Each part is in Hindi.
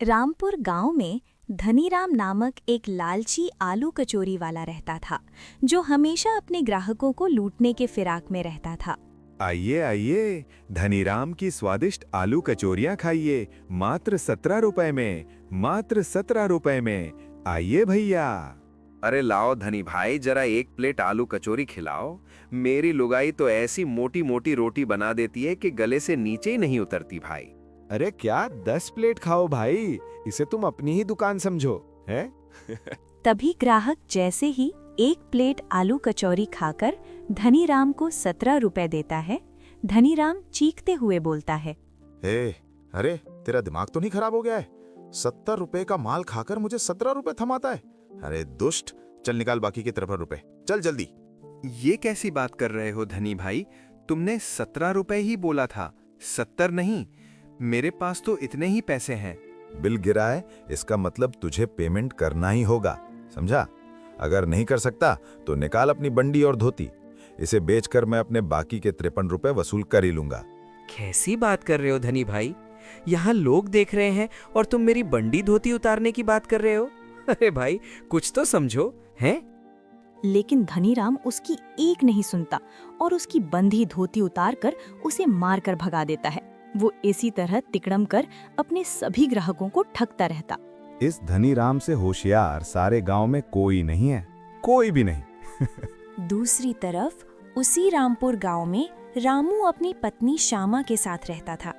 रामपुर गांव में धनीराम नामक एक लालची आलू कचौरी वाला रहता था, जो हमेशा अपने ग्राहकों को लूटने के फिराक में रहता था। आइए आइए, धनीराम की स्वादिष्ट आलू कचौरियाँ खाइए, मात्र 17 रुपए में, मात्र 17 रुपए में। आइए भैया। अरे लाओ धनी भाई, जरा एक प्लेट आलू कचौरी खिलाओ। मेरी लुगाई तो ऐसी मोटी मोटी रोटी बना देती है कि गले से नीचे ही नहीं उतरती भाई। अरे क्या 10 प्लेट खाओ भाई, इसे तुम अपनी ही दुकान समझो, है? तभी ग्राहक जैसे ही एक प्लेट आलू कचौरी खाकर धनीराम को 17 रुपए देता है, धनीराम चीखते हुए बोलता है, अरे तेरा दिमाग तो नहीं खराब हो गया है? 70 रुपए का माल खाकर मुझे 17 रुपए थमाता है? अरे दुष्ट, चल निकाल बाकी के 53 रुपए, चल जल्दी। ये कैसी बात कर रहे हो धनी भाई? तुमने 17 रुपए ही बोला था, 70 नहीं। मेरे पास तो इतने ही पैसे हैं। बिल गिरा है, इसका मतलब तुझे पेमेंट करना ही होगा, समझा? अगर नहीं कर सकता तो निकाल अपनी बंडी और धोती। इसे बेचकर मैं अपने बाकी के 53 रुपए वसूल कर ही लूंगा। कैसी बात कर रहे हो धनी भाई? यहाँ लोग देख रहे हैं और तुम मेरी बंडी धोती उतारने की बात कर रहे हो? अरे भाई, कुछ तो समझो, हैं? लेकिन धनीराम उसकी एक नहीं सुनता और उसकी बंधी धोती उतारकर उसे मारकर भगा देता है। वो इसी तरह तिकड़म कर अपने सभी ग्राहकों को ठगता रहता। इस धनीराम से होशियार सारे गांव में कोई नहीं है, कोई भी नहीं। दूसरी तरफ उसी रामपुर गांव में रामू अपनी पत्नी श्यामा के साथ रहता था।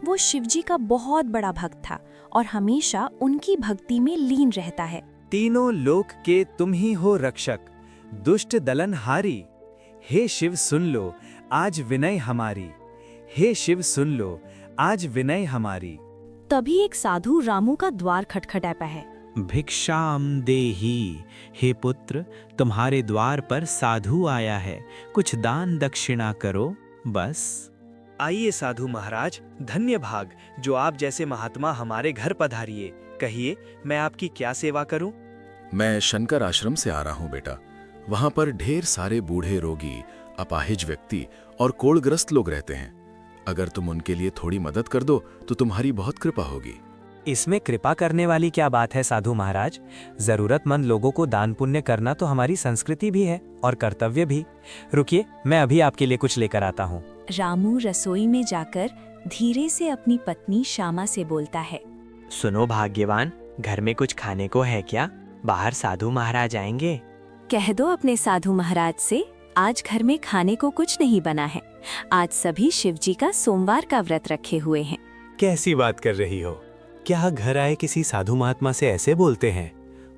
वो शिवजी का बहुत बड़ा भक्त था और हमेशा उनकी भक्ति में लीन रहता है। तीनों लोक के तुम ही हो रक्षक, दुष्ट दलन हारी। हे शिव सुन लो आज विनय हमारी, हे शिव सुन लो आज विनय हमारी। तभी एक साधु रामू का द्वार खटखटाता है। भिक्षाम देही, हे पुत्र तुम्हारे द्वार पर साधु आया है, कुछ दान दक्षिणा करो बस। आइए साधु महाराज, धन्य भाग जो आप जैसे महात्मा हमारे घर पधारिए। कहिए मैं आपकी क्या सेवा करूं? मैं शंकर आश्रम से आ रहा हूं बेटा। वहां पर ढेर सारे बूढ़े रोगी, अपाहिज व्यक्ति और कोढ़ग्रस्त लोग रहते हैं। अगर तुम उनके लिए थोड़ी मदद कर दो तो तुम्हारी बहुत कृपा होगी। इसमें कृपा करने वाली क्या बात है साधु महाराज? जरूरतमंद लोगों को दान पुण्य करना तो हमारी संस्कृति भी है और कर्तव्य भी। रुकिए, मैं अभी आपके लिए कुछ लेकर आता हूँ। रामू रसोई में जाकर धीरे से अपनी पत्नी श्यामा से बोलता है, सुनो भाग्यवान, घर में कुछ खाने को है क्या? बाहर साधु महाराज आएंगे। कह दो अपने साधु महाराज से आज घर में खाने को कुछ नहीं बना है। आज सभी शिवजी का सोमवार का व्रत रखे हुए हैं। कैसी बात कर रही हो? क्या घर आए किसी साधु महात्मा से ऐसे बोलते हैं?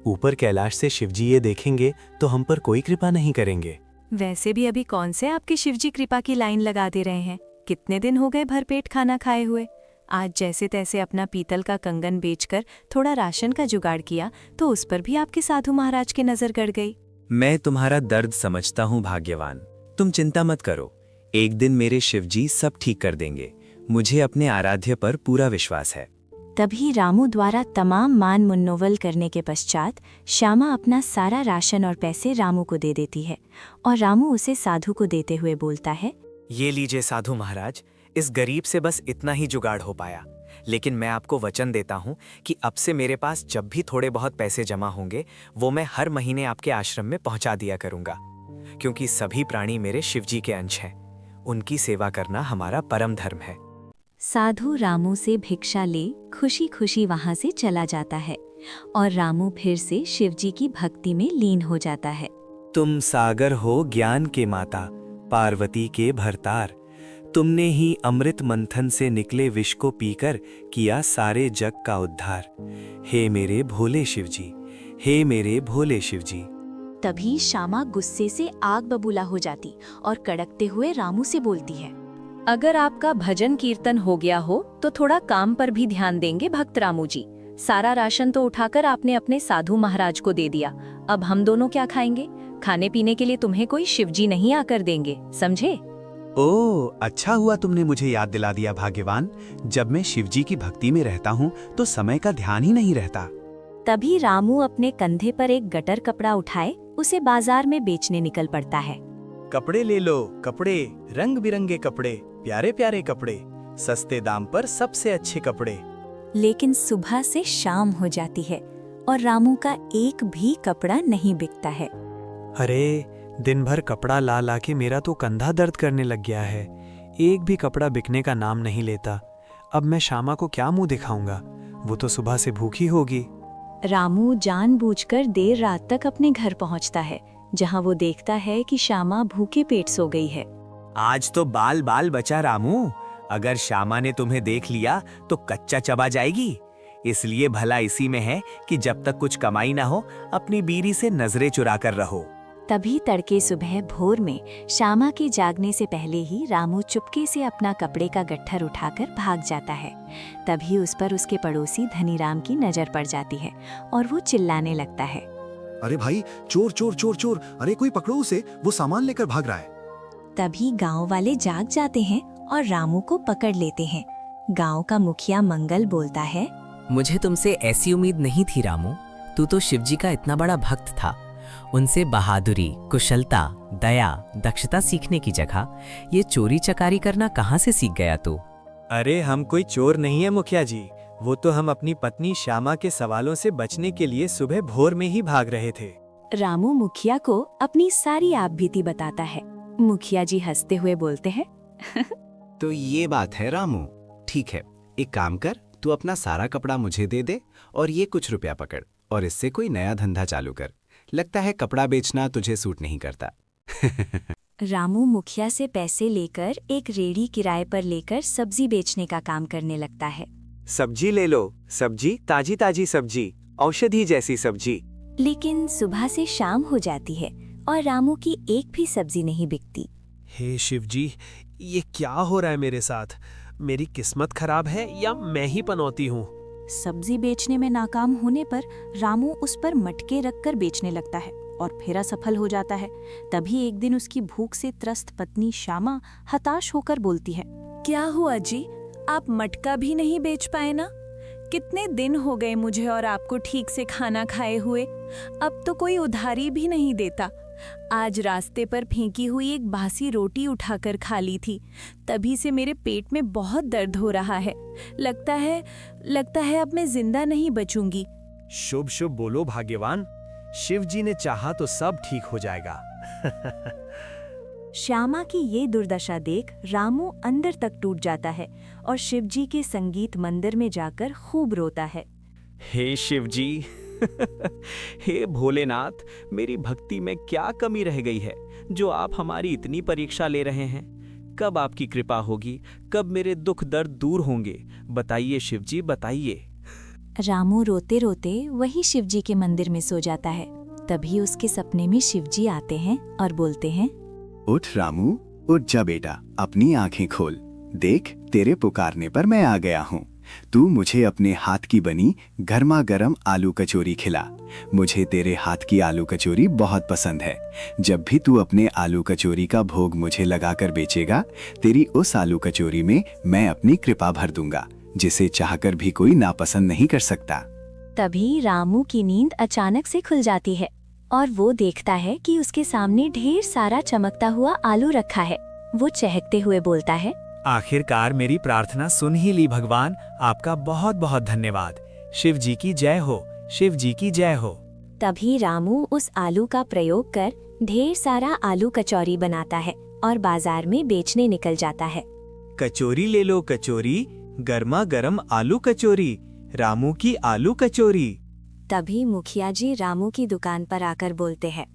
ऊपर कैलाश से शिवजी ये देखेंगे तो हम पर कोई कृपा नहीं करेंगे। वैसे भी अभी कौन से आपके शिवजी कृपा की लाइन लगा दे रहे हैं? कितने दिन हो गए भरपेट खाना खाए हुए। आज जैसे तैसे अपना पीतल का कंगन बेचकर थोड़ा राशन का जुगाड़ किया तो उस पर भी आपके साधु महाराज की नजर गड़ गई। मैं तुम्हारा दर्द समझता हूँ भाग्यवान, तुम चिंता मत करो। एक दिन मेरे शिवजी सब ठीक कर देंगे। मुझे अपने आराध्य पर पूरा विश्वास है। तभी रामू द्वारा तमाम मान मुन्नोवल करने के पश्चात श्यामा अपना सारा राशन और पैसे रामू को दे देती है और रामू उसे साधु को देते हुए बोलता है, ये लीजिए साधु महाराज, इस गरीब से बस इतना ही जुगाड़ हो पाया, लेकिन मैं आपको वचन देता हूँ कि अब से मेरे पास जब भी थोड़े बहुत पैसे जमा होंगे वो मैं हर महीने आपके आश्रम में पहुँचा दिया करूँगा, क्योंकि सभी प्राणी मेरे शिवजी के अंश हैं। उनकी सेवा करना हमारा परम धर्म है। साधु रामू से भिक्षा ले खुशी खुशी वहां से चला जाता है और रामू फिर से शिवजी की भक्ति में लीन हो जाता है। तुम सागर हो ज्ञान के माता, पार्वती के भरतार। तुमने ही अमृत मंथन से निकले विष को पीकर किया सारे जग का उद्धार। हे मेरे भोले शिवजी, हे मेरे भोले शिवजी। तभी श्यामा गुस्से से आग बबूला हो जाती और कड़कते हुए रामू से बोलती है, अगर आपका भजन कीर्तन हो गया हो तो थोड़ा काम पर भी ध्यान देंगे भक्त रामू जी। सारा राशन तो उठाकर आपने अपने साधु महाराज को दे दिया, अब हम दोनों क्या खाएंगे? खाने पीने के लिए तुम्हें कोई शिवजी नहीं आकर देंगे, समझे? ओह, अच्छा हुआ तुमने मुझे याद दिला दिया भाग्यवान। जब मैं शिवजी की भक्ति में रहता हूँ तो समय का ध्यान ही नहीं रहता। तभी रामू अपने कंधे पर एक गटर कपड़ा उठाए उसे बाजार में बेचने निकल पड़ता है। कपड़े ले लो, कपड़े, रंग बिरंगे कपड़े, प्यारे प्यारे कपड़े, सस्ते दाम पर सबसे अच्छे कपड़े। लेकिन सुबह से शाम हो जाती है और रामू का एक भी कपड़ा नहीं बिकता है। अरे दिन भर कपड़ा ला ला के मेरा तो कंधा दर्द करने लग गया है। एक भी कपड़ा बिकने का नाम नहीं लेता। अब मैं श्यामा को क्या मुंह दिखाऊंगा? वो तो सुबह से भूखी होगी। रामू जानबूझकर देर रात तक अपने घर पहुंचता है, जहां वो देखता है कि श्यामा भूखे पेट सो गई है। आज तो बाल बाल बचा रामू। अगर श्यामा ने तुम्हें देख लिया तो कच्चा चबा जाएगी। इसलिए भला इसी में है कि जब तक कुछ कमाई ना हो अपनी बीरी से नजरें चुरा कर रहो। तभी तड़के सुबह भोर में श्यामा के जागने से पहले ही रामू चुपके से अपना कपड़े का गट्ठर उठाकर भाग जाता है। तभी उस पर उसके पड़ोसी धनीराम की नजर पड़ जाती है और वो चिल्लाने लगता है, अरे भाई, चोर चोर चोर चोर, अरे कोई पकड़ो उसे, वो सामान लेकर भाग रहा है। तभी गांव वाले जाग जाते हैं और रामू को पकड़ लेते हैं। गांव का मुखिया मंगल बोलता है, मुझे तुमसे ऐसी उम्मीद नहीं थी रामू। तू तो शिवजी का इतना बड़ा भक्त था। उनसे बहादुरी, कुशलता, दया, दक्षता सीखने की जगह ये चोरी चकारी करना कहाँ से सीख गया तू? अरे हम कोई चोर नहीं है मुखिया जी। वो तो हम अपनी पत्नी श्यामा के सवालों से बचने के लिए सुबह भोर में ही भाग रहे थे। रामू मुखिया को अपनी सारी आपबीती बताता है। मुखिया जी हंसते हुए बोलते हैं, तो ये बात है रामू। ठीक है, एक काम कर, तू अपना सारा कपड़ा मुझे दे दे और ये कुछ रुपया पकड़ और इससे कोई नया धंधा चालू कर। लगता है कपड़ा बेचना तुझे सूट नहीं करता। रामू मुखिया से पैसे लेकर एक रेड़ी किराए पर लेकर सब्जी बेचने का काम करने लगता है। सब्जी ले लो, सब्जी, ताजी ताजी सब्जी, औषधि जैसी सब्जी। लेकिन सुबह से शाम हो जाती है और रामू की एक भी सब्जी नहीं बिकती। हे शिवजी, ये क्या हो रहा है मेरे साथ? मेरी किस्मत खराब है या मैं ही पनौती हूँ? सब्जी बेचने में नाकाम होने पर रामू उस पर मटके रखकर बेचने लगता है और फिर असफल हो जाता है। तभी एक दिन उसकी भूख से त्रस्त पत्नी श्यामा हताश होकर बोलती है, क्या हुआ जी, आप मटका भी नहीं बेच पाए ना? कितने दिन हो गए मुझे और आपको ठीक से खाना खाए हुए। अब तो कोई उधारी भी नहीं देता। आज रास्ते पर फेंकी हुई एक बासी रोटी उठाकर खा ली थी। तभी से मेरे पेट में बहुत दर्द हो रहा है। लगता है अब मैं जिंदा नहीं बचूंगी। शुभ शुभ बोलो भाग्यवान, शिव जी ने चाहा तो सब ठीक हो जाएगा। श्यामा की ये दुर्दशा देख रामू अंदर तक टूट जाता है और शिवजी के संगीत मंदिर में जाकर खूब रोता है। हे शिवजी, हे भोलेनाथ, मेरी भक्ति में क्या कमी रह गई है जो आप हमारी इतनी परीक्षा ले रहे हैं? कब आपकी कृपा होगी? कब मेरे दुख दर्द दूर होंगे? बताइए शिवजी, बताइए। रामू रोते रोते वही शिवजी के मंदिर में सो जाता है। तभी उसके सपने में शिवजी आते हैं और बोलते हैं, उठ रामू, उठ जा बेटा, अपनी आंखें खोल। देख, तेरे पुकारने पर मैं आ गया हूँ। तू मुझे अपने हाथ की बनी गर्मा गर्म आलू कचौरी खिला। मुझे तेरे हाथ की आलू कचौरी बहुत पसंद है। जब भी तू अपने आलू कचौरी का भोग मुझे लगाकर बेचेगा, तेरी उस आलू कचौरी में मैं अपनी कृपा भर दूंगा, जिसे चाहकर भी कोई नापसंद नहीं कर सकता। तभी रामू की नींद अचानक से खुल जाती है और वो देखता है कि उसके सामने ढेर सारा चमकता हुआ आलू रखा है। वो चहकते हुए बोलता है, आखिरकार मेरी प्रार्थना सुन ही ली भगवान, आपका बहुत बहुत धन्यवाद। शिव जी की जय हो, शिव जी की जय हो। तभी रामू उस आलू का प्रयोग कर ढेर सारा आलू कचौरी बनाता है और बाजार में बेचने निकल जाता है। कचौरी ले लो कचौरी, गर्मा गर्म आलू कचौरी, रामू की आलू कचौरी। तभी मुखिया जी रामू की दुकान पर आकर बोलते हैं,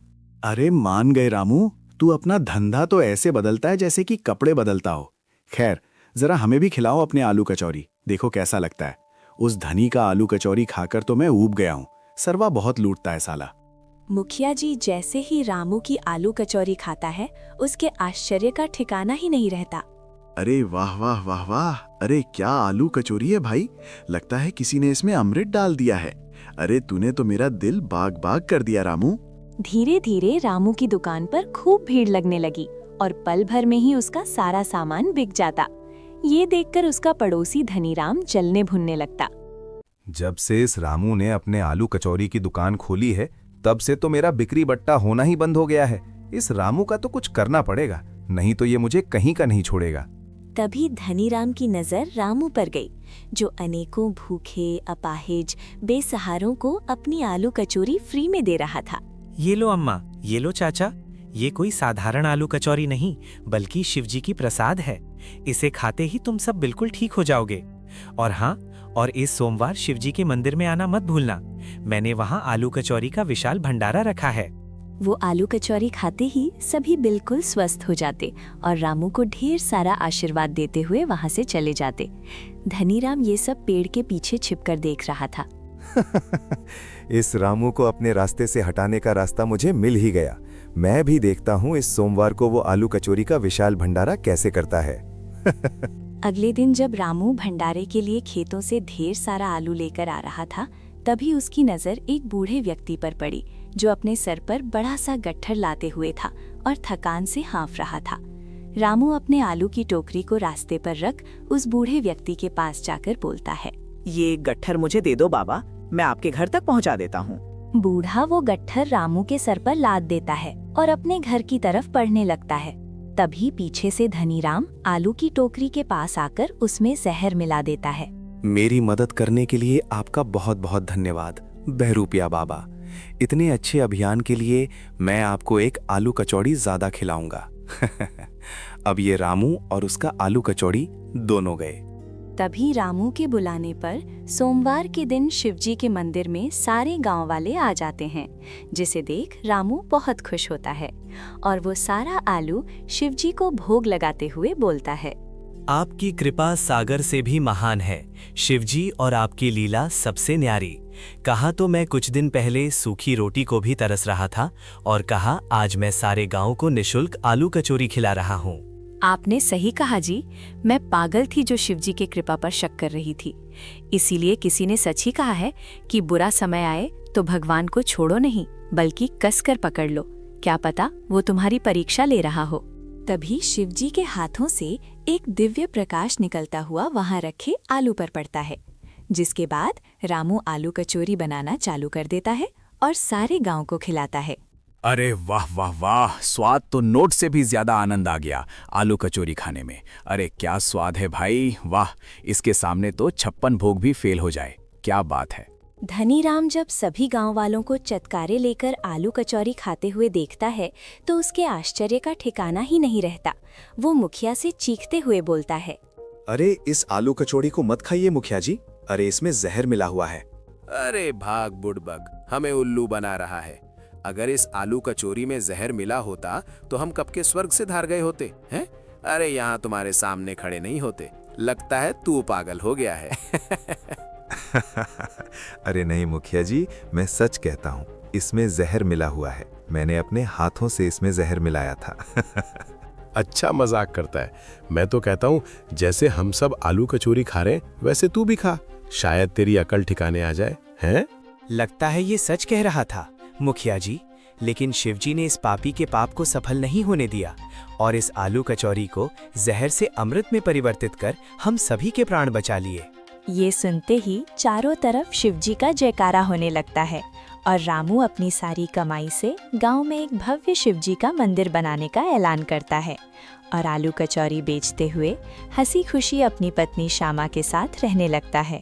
अरे मान गए रामू, तू अपना धंधा तो ऐसे बदलता है जैसे कि कपड़े बदलता हो। खैर, जरा हमें भी खिलाओ अपने आलू कचौरी, देखो कैसा लगता है। उस धनी का आलू कचौरी खाकर तो मैं ऊब गया हूँ। सरवा बहुत लूटता है साला। मुखिया जी जैसे ही रामू की आलू कचौरी खाता है, उसके आश्चर्य का ठिकाना ही नहीं रहता। अरे वाह वाह वाह वाह, अरे क्या आलू कचौरी है भाई, लगता है किसी ने इसमें अमृत डाल दिया है। अरे तूने तो मेरा दिल बाग बाग कर दिया रामू। धीरे धीरे रामू की दुकान पर खूब भीड़ लगने लगी और पल भर में ही उसका सारा सामान बिक जाता। ये देखकर उसका पड़ोसी धनीराम जलने भुनने लगता। जब से इस रामू ने अपने आलू कचौरी की दुकान खोली है, तब से तो मेरा बिक्री बट्टा होना ही बंद हो गया है। इस रामू का तो कुछ करना पड़ेगा, नहीं तो ये मुझे कहीं का नहीं छोड़ेगा। तभी धनीराम की नजर रामू पर गई, जो अनेकों भूखे, अपाहिज, बेसहारों को अपनी आलू कचौरी फ्री में दे रहा था। ये लो अम्मा, ये लो चाचा, ये कोई साधारण आलू कचौरी नहीं बल्कि शिवजी की प्रसाद है। इसे खाते ही तुम सब बिल्कुल ठीक हो जाओगे। और हाँ, और इस सोमवार शिवजी के मंदिर में आना मत भूलना। मैंने वहाँ आलू कचौरी का विशाल भंडारा रखा है। वो आलू कचौरी खाते ही सभी बिल्कुल स्वस्थ हो जाते और रामू को ढेर सारा आशीर्वाद देते हुए वहाँ से चले जाते। धनीराम ये सब पेड़ के पीछे छिपकर देख रहा था। इस रामू को अपने रास्ते से हटाने का रास्ता मुझे मिल ही गया। मैं भी देखता हूँ इस सोमवार को वो आलू कचौरी का विशाल भंडारा कैसे करता है। अगले दिन जब रामू भंडारे के लिए खेतों से ढेर सारा आलू लेकर आ रहा था, तभी उसकी नजर एक बूढ़े व्यक्ति पर पड़ी, जो अपने सर पर बड़ा सा गट्ठर लाते हुए था और थकान से हाँफ रहा था। रामू अपने आलू की टोकरी को रास्ते पर रख उस बूढ़े व्यक्ति के पास जाकर बोलता है, ये गट्ठर मुझे दे दो बाबा, मैं आपके घर तक पहुंचा देता हूँ। बूढ़ा वो गट्ठर रामू के सर पर लाद देता है और अपने घर की तरफ बढ़ने लगता है। तभी पीछे से धनीराम आलू की टोकरी के पास आकर उसमें जहर मिला देता है। मेरी मदद करने के लिए आपका बहुत बहुत धन्यवाद बहरूपिया बाबा। इतने अच्छे अभियान के लिए मैं आपको एक आलू कचौड़ी ज्यादा खिलाऊंगा। अब ये रामू और उसका आलू कचौड़ी दोनों गए। तभी रामू के बुलाने पर सोमवार के दिन शिवजी के मंदिर में सारे गांव वाले आ जाते हैं, जिसे देख रामू बहुत खुश होता है और वो सारा आलू शिवजी को भोग लगाते हुए बोलता है, आपकी कृपा सागर से भी महान है शिवजी, और आपकी लीला सबसे न्यारी। कहा तो मैं कुछ दिन पहले सूखी रोटी को भी तरस रहा था और कहा आज मैं सारे गांव को निशुल्क आलू कचौरी खिला रहा हूँ। आपने सही कहा जी, मैं पागल थी जो शिवजी की कृपा पर शक कर रही थी। इसीलिए किसी ने सच ही कहा है कि बुरा समय आए तो भगवान को छोड़ो नहीं बल्कि कसकर पकड़ लो, क्या पता वो तुम्हारी परीक्षा ले रहा हो। तभी शिवजी के हाथों से एक दिव्य प्रकाश निकलता हुआ वहां रखे आलू पर पड़ता है, जिसके बाद रामू आलू कचौरी बनाना चालू कर देता है और सारे गांव को खिलाता है। अरे वाह वाह वाह, स्वाद तो नोट से भी ज्यादा आनंद आ गया आलू कचौरी खाने में। अरे क्या स्वाद है भाई, वाह, इसके सामने तो 56 भोग भी फेल हो जाए। क्या बात है। धनीराम जब सभी गांव वालों को चटकारे लेकर आलू कचौरी खाते हुए देखता है तो उसके आश्चर्य का ठिकाना ही नहीं रहता। वो मुखिया से चीखते हुए बोलता है, अरे इस आलू कचौड़ी को मत खाइए मुखिया जी, अरे इसमें जहर मिला हुआ है। अरे भाग बुड़बक, हमें उल्लू बना रहा है। अगर इस आलू कचौरी में जहर मिला होता तो हम कब के स्वर्ग से धार गए होते हैं। अरे यहाँ तुम्हारे सामने खड़े नहीं होते। लगता है तू पागल हो गया है। अरे नहीं मुखिया जी, मैं सच कहता हूँ, इसमें जहर मिला हुआ है। मैंने अपने हाथों से इसमें जहर मिलाया था। अच्छा मजाक करता है। मैं तो कहता हूँ जैसे हम सब आलू कचौरी खा रहे हैं वैसे तू भी खा, शायद तेरी अकल ठिकाने आ जाए। हैं? लगता है ये सच कह रहा था मुखिया जी, लेकिन शिवजी ने इस पापी के पाप को सफल नहीं होने दिया और इस आलू कचौरी को जहर से अमृत में परिवर्तित कर हम सभी के प्राण बचा लिए। ये सुनते ही चारों तरफ शिवजी का जयकारा होने लगता है और रामू अपनी सारी कमाई से गांव में एक भव्य शिवजी का मंदिर बनाने का ऐलान करता है और आलू कचौरी बेचते हुए हंसी खुशी अपनी पत्नी श्यामा के साथ रहने लगता है।